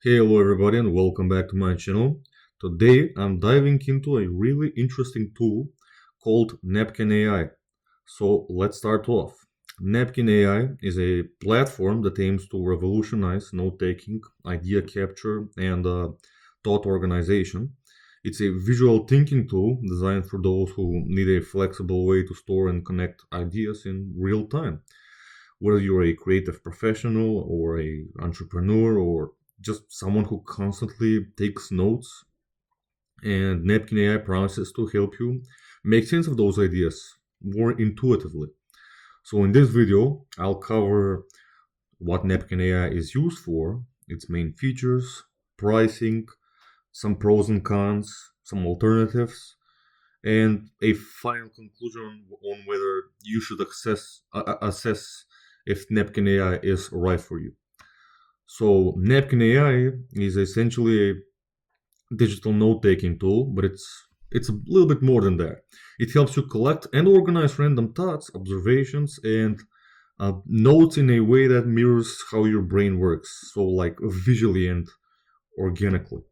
Hey, hello everybody, and welcome back to my channel. Today I'm diving into a really interesting tool called Napkin AI. So let's start off. Napkin AI is a platform that aims to revolutionize note-taking, idea capture, and thought organization. It's a visual thinking tool designed for those who need a flexible way to store and connect ideas in real time. Whether you're a creative professional or a entrepreneur or just someone who constantly takes notes, and Napkin AI promises to help you make sense of those ideas more intuitively. So in this video, I'll cover what Napkin AI is used for, its main features, pricing, some pros and cons, some alternatives, and a final conclusion on whether you should assess if Napkin AI is right for you. So Napkin AI is essentially a digital note-taking tool, but it's a little bit more than that. It helps you collect and organize random thoughts, observations, and notes in a way that mirrors how your brain works. So like visually and organically.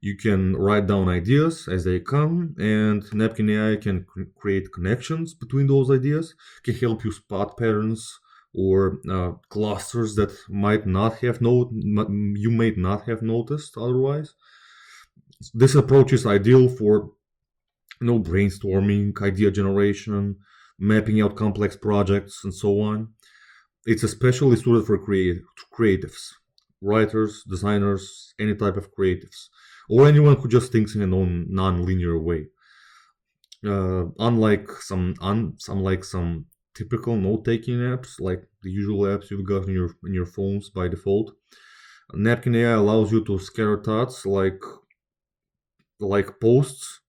You can write down ideas as they come, and Napkin AI can create connections between those ideas, can help you spot patterns or clusters that you might not have noticed otherwise. This approach is ideal for brainstorming, idea generation, mapping out complex projects, and so on. It's especially suited for creatives, writers, designers, any type of creatives, or anyone who just thinks in a non-linear way. Unlike some typical note-taking apps, like the usual apps you've got in your phones by default, Napkin AI allows you to scatter thoughts like posts.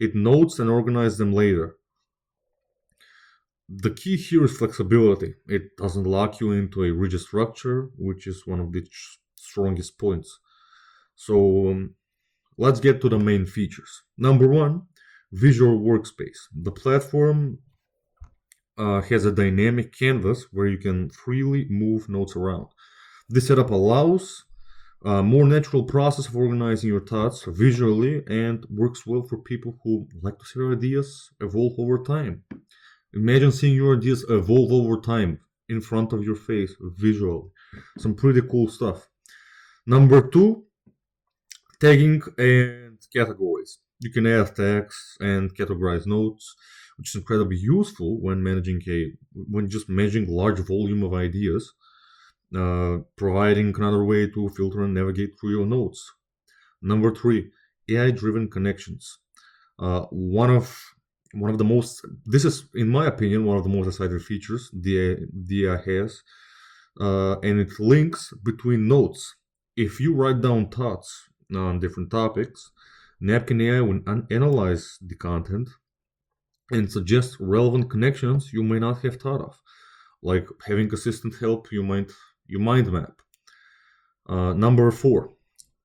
It notes and organizes them later. The key here is flexibility. It doesn't lock you into a rigid structure, which is one of the strongest points. So let's get to the main features. Number one, visual workspace. The platform has a dynamic canvas where you can freely move notes around. This setup allows a more natural process of organizing your thoughts visually and works well for people who like to see their ideas evolve over time. Imagine seeing your ideas evolve over time in front of your face visually. Some pretty cool stuff. Number two, tagging and categories. You can add tags and categorize notes, which is incredibly useful when just managing large volume of ideas, providing another way to filter and navigate through your notes. Number three, AI-driven connections. One of the most, this is in my opinion one of the most exciting features the AI has, and it links between notes. If you write down thoughts on different topics, Napkin AI will analyze the content and suggest relevant connections you may not have thought of, like having assistant help you mind map. Number four,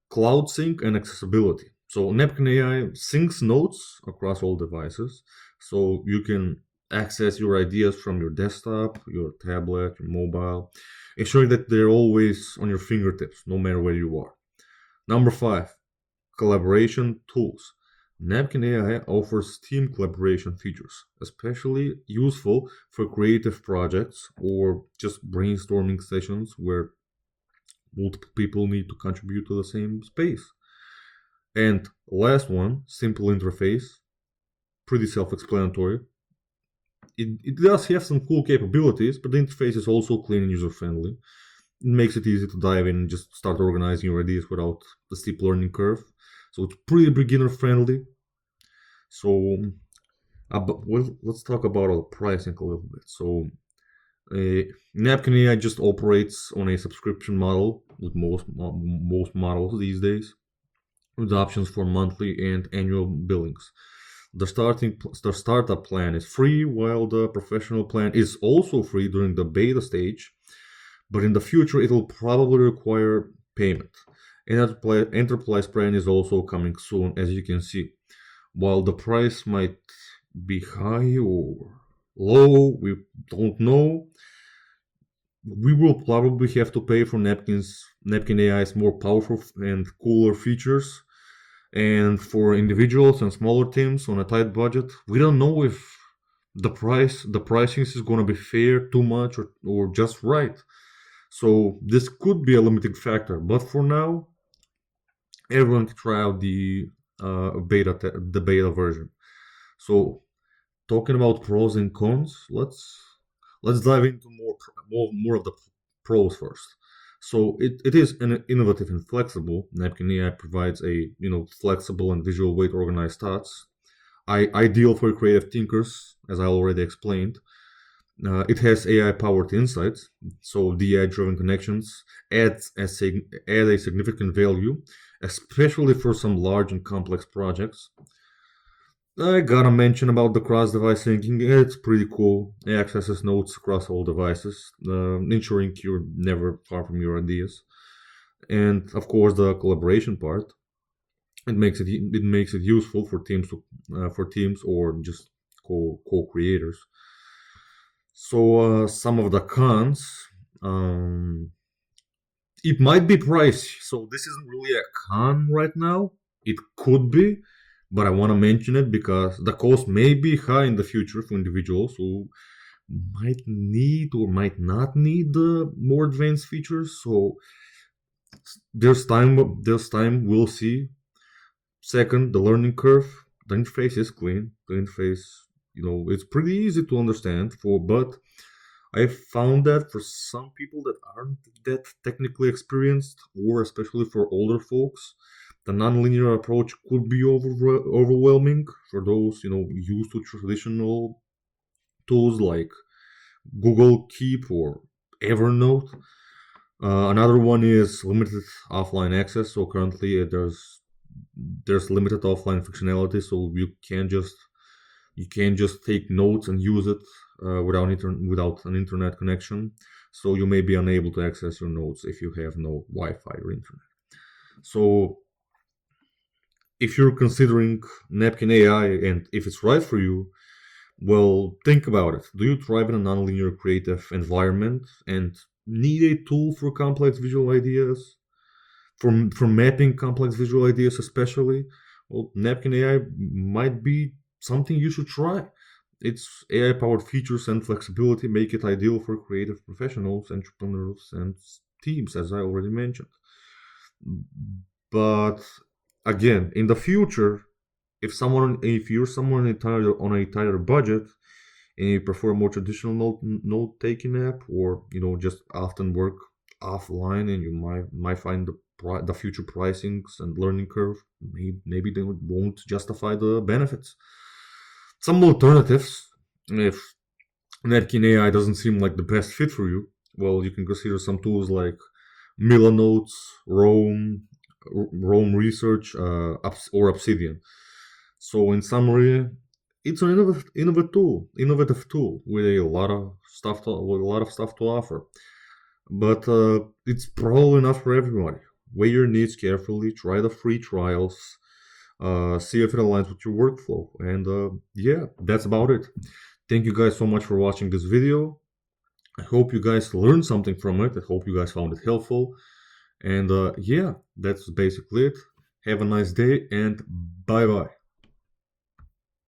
cloud sync and accessibility. So Napkin AI syncs notes across all devices, so you can access your ideas from your desktop, your tablet, your mobile, ensuring that they're always on your fingertips, no matter where you are. Number five, collaboration tools. Napkin AI offers team collaboration features, especially useful for creative projects or just brainstorming sessions where multiple people need to contribute to the same space. And last one, simple interface, pretty self-explanatory. It does have some cool capabilities, but the interface is also clean and user-friendly. It makes it easy to dive in and just start organizing your ideas without the steep learning curve. So it's pretty beginner-friendly. So, let's talk about pricing a little bit. So, Napkin AI just operates on a subscription model with most models these days, with options for monthly and annual billings. The startup plan is free, while the professional plan is also free during the beta stage, but in the future it will probably require payment. Enterprise plan is also coming soon, as you can see. While the price might be high or low, we don't know. we will probably have to pay for Napkin AI's more powerful and cooler features. And for individuals and smaller teams on a tight budget, we don't know if the pricing is going to be fair, too much, or just right. So this could be a limiting factor. But for now, everyone can try out the beta version. So talking about pros and cons, let's dive into more of the pros first. So it is an innovative and flexible. Napkin AI provides a flexible and visual way to organize thoughts. Ideal for creative thinkers, as I already explained. It has AI-powered insights, so DI-driven connections add a significant value, especially for some large and complex projects. I gotta mention about the cross-device syncing. It's pretty cool. It accesses notes across all devices, ensuring you're never far from your ideas. And of course, the collaboration part. It makes it useful for teams or just co-creators. So some of the cons. Um, it might be pricey. So this isn't really a con right now. It could be, but I want to mention it because the cost may be high in the future for individuals who might need or might not need the more advanced features. So there's time we'll see. Second, the learning curve. The interface is clean. The interface, it's pretty easy to understand but I found that for some people that aren't that technically experienced, or especially for older folks, the nonlinear approach could be overwhelming for those used to traditional tools like Google Keep or Evernote. Another one is limited offline access. So currently, there's limited offline functionality, so you can't just take notes and use it without an internet connection. So you may be unable to access your notes if you have no Wi-Fi or internet. So if you're considering Napkin AI and if it's right for you, well, think about it. Do you thrive in a nonlinear creative environment and need a tool for complex visual ideas? For mapping complex visual ideas especially, well, Napkin AI might be something you should try. Its AI powered features and flexibility make it ideal for creative professionals, entrepreneurs, and teams, as I already mentioned. But again, in the future, if you're someone on a tighter budget and you prefer a more traditional note taking app, or just often work offline, and you might find the future pricings and learning curve, maybe they won't justify the benefits. Some alternatives, if Napkin AI doesn't seem like the best fit for you, well, you can consider some tools like Milanotes, Rome Research, or Obsidian. So, in summary, it's an innovative tool with a lot of stuff to offer. But it's probably not for everybody. Weigh your needs carefully. Try the free trials. See if it aligns with your workflow. And yeah, that's about it. Thank you guys so much for watching this video. I hope you guys learned something from it. I hope you guys found it helpful. And yeah, that's basically it. Have a nice day and bye bye.